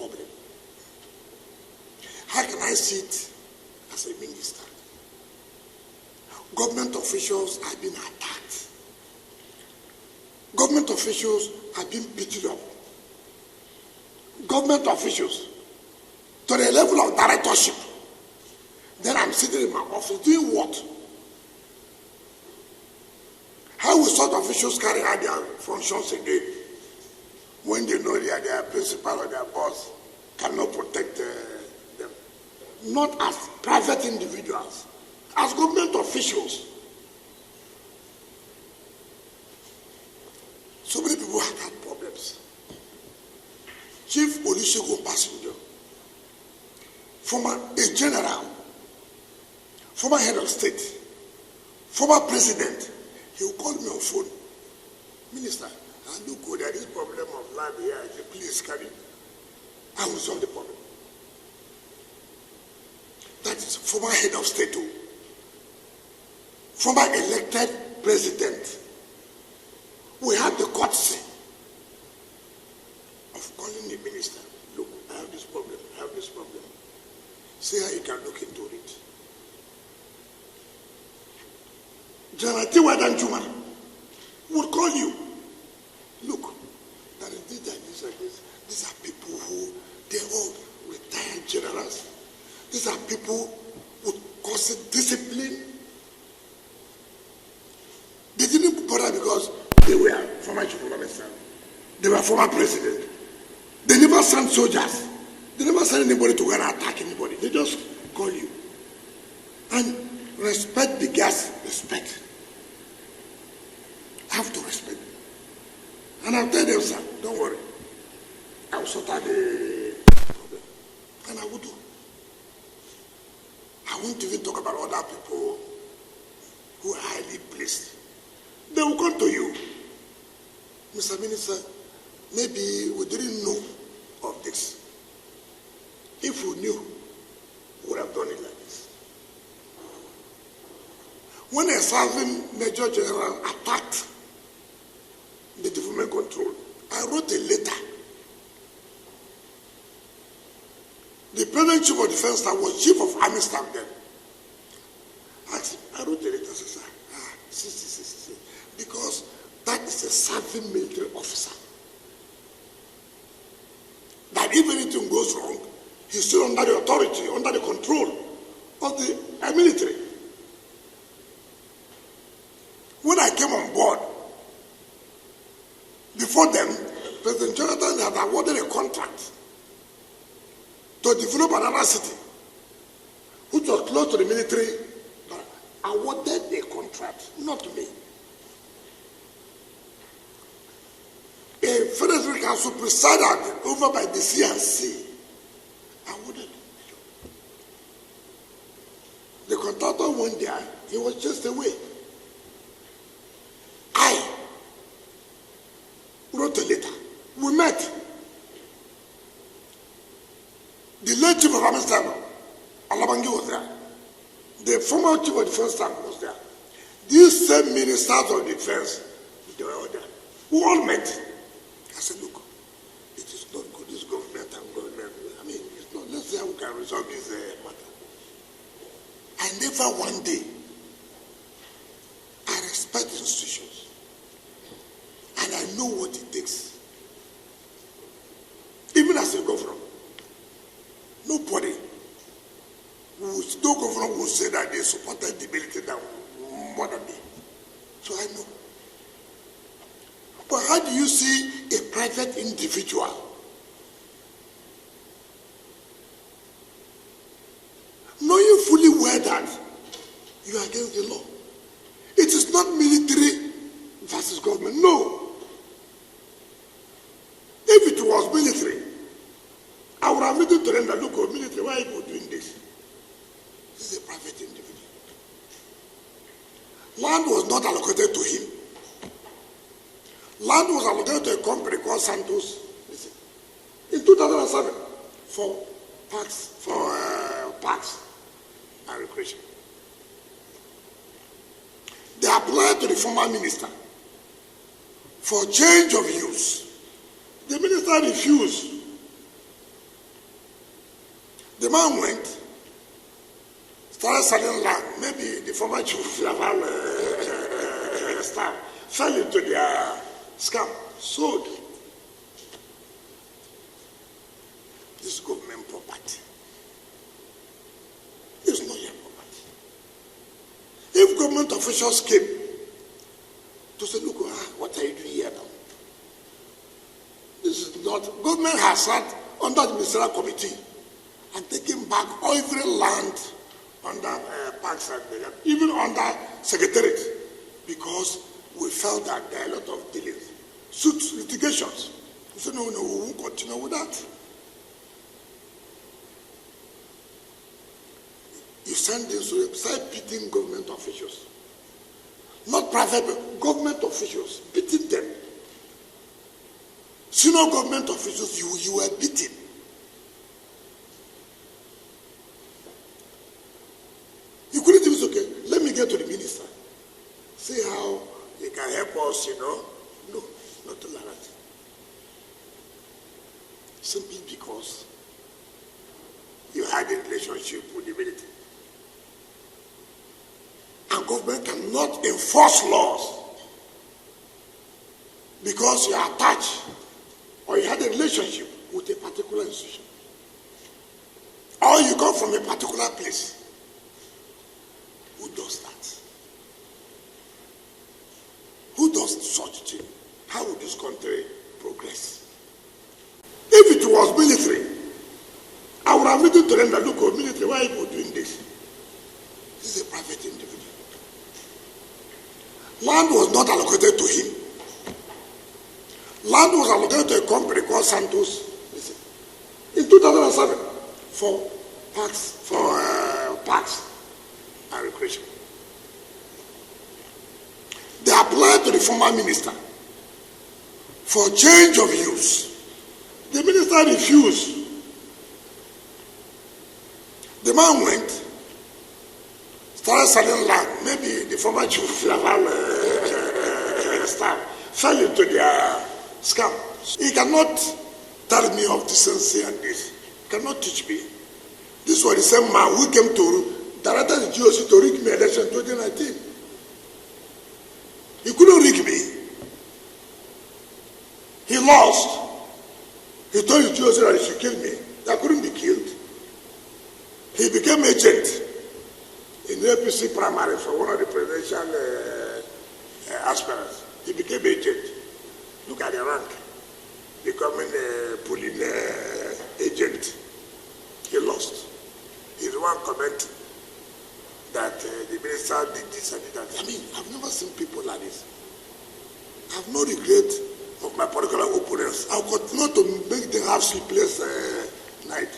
problem. How can I sit as a minister? Government officials are being attacked. Government officials are being beaten up. Government officials to the level of directorship. Then I'm sitting in my office doing what? How will such officials carry out their functions again when they know their principal or their boss cannot protect them? Not as private individuals, as government officials. So many people have had problems. Chief Olusegun Obasanjo, former a general, former head of state, former president, he will call me on phone. Minister, I look good at this problem of land here. I say, please carry. I will solve the problem. That is former head of state too. Former elected president. We have the courtesy of calling the minister. Look, I have this problem. I have this problem. See how you can look into it. General Tiwa Danjuma would call you. Look, that is this and this and this. These are people who, they're all retired generals. These are people with constant discipline. They didn't bother because they were former chief of minister. They were former president. They never sent soldiers. They never sent anybody to go and attack anybody. They just call you. And respect the gas, respect. I have to respect. And I'll tell them, sir, don't worry. I will sort out the problem. And I will do. I won't even talk about other people who are highly placed. They will come to you. Mr. Minister, maybe we didn't know of this. If we knew, we would have done it like this. When a serving Major General attacked the development control, I wrote a letter. The President Chief of Defense Staff was Chief of Army Staff then. I wrote a letter, sir. See. Because that is a serving military officer. That if anything goes wrong, he's still under the authority, under the control of the military. When I came on board, before them, President Jonathan had awarded a contract to develop another city, which was close to the military, but awarded a contract, not me. A Federal Council presided over by the CNC awarded. The contractor went there, he was just away. I wrote a letter. We met. The late Chief of Army Staff, Alabangi, was there. The former Chief of Defense Staff was there. These same ministers of defense, they were all there. We all met. I said, look, it is not good, this government and government. I mean, it's not, let's see how we can resolve this matter. I never one day, I respect institutions. And I know what it takes. Even as a governor, no governor will say that they supported the military more than me. So I know. But how do you see a private individual knowing fully well that you are against the law? It is not military versus government. No. If it was military, I would have written to them that, look, military, why are you doing this? This is a private individual. Land was not allocated to him. Land was allocated to a company called Santos in 2007 for parks and recreation. They applied to the former minister for change of use. The minister refused. The man went, started selling land. Maybe the former chief Naval staff fell into their scam, sold. This government property is not your property. If government officials came to say, look, what are you doing here now? This is not, government has sat under the ministerial committee and taken back every land under parks and even under secretariat, because we felt that there are a lot of delays, suits, litigations. We said, no, we won't continue with that. You send this to start beating government officials. Not private, but government officials, beating them. Senior government officials, you were beaten. You couldn't even say, okay, let me get to the minister. See how he can help us, No, not like that. Simply because you had a relationship with the military. And government cannot enforce laws because you are attached or you had a relationship with a particular institution, or you come from a particular place. Who does that? Who does such thing? How would this country progress? If it was military, I would have written to them that, look, military, why are you doing this? This is a private individual. Land was not allocated to him. Land was allocated to a company called Santos in 2007 for parks and recreation. They applied to the former minister for change of use. The minister refused. The man went, started selling land. Maybe the former chief Naval staff fell into their scam. He cannot tell me of decency and this. He cannot teach me. This was the same man who came to directed the GOC to rig me election 2019. He couldn't rig me. He lost. He told the GOC that he should kill me. I couldn't be killed. He became agent in the APC primary for one of the presidential aspirants. He became agent. Look at the rank. Becoming a polling agent. He lost. He's the one commenting that the minister did this and did that. I mean, I've never seen people like this. I have no regret of my political opponents. I'll continue to make them have sleepless night.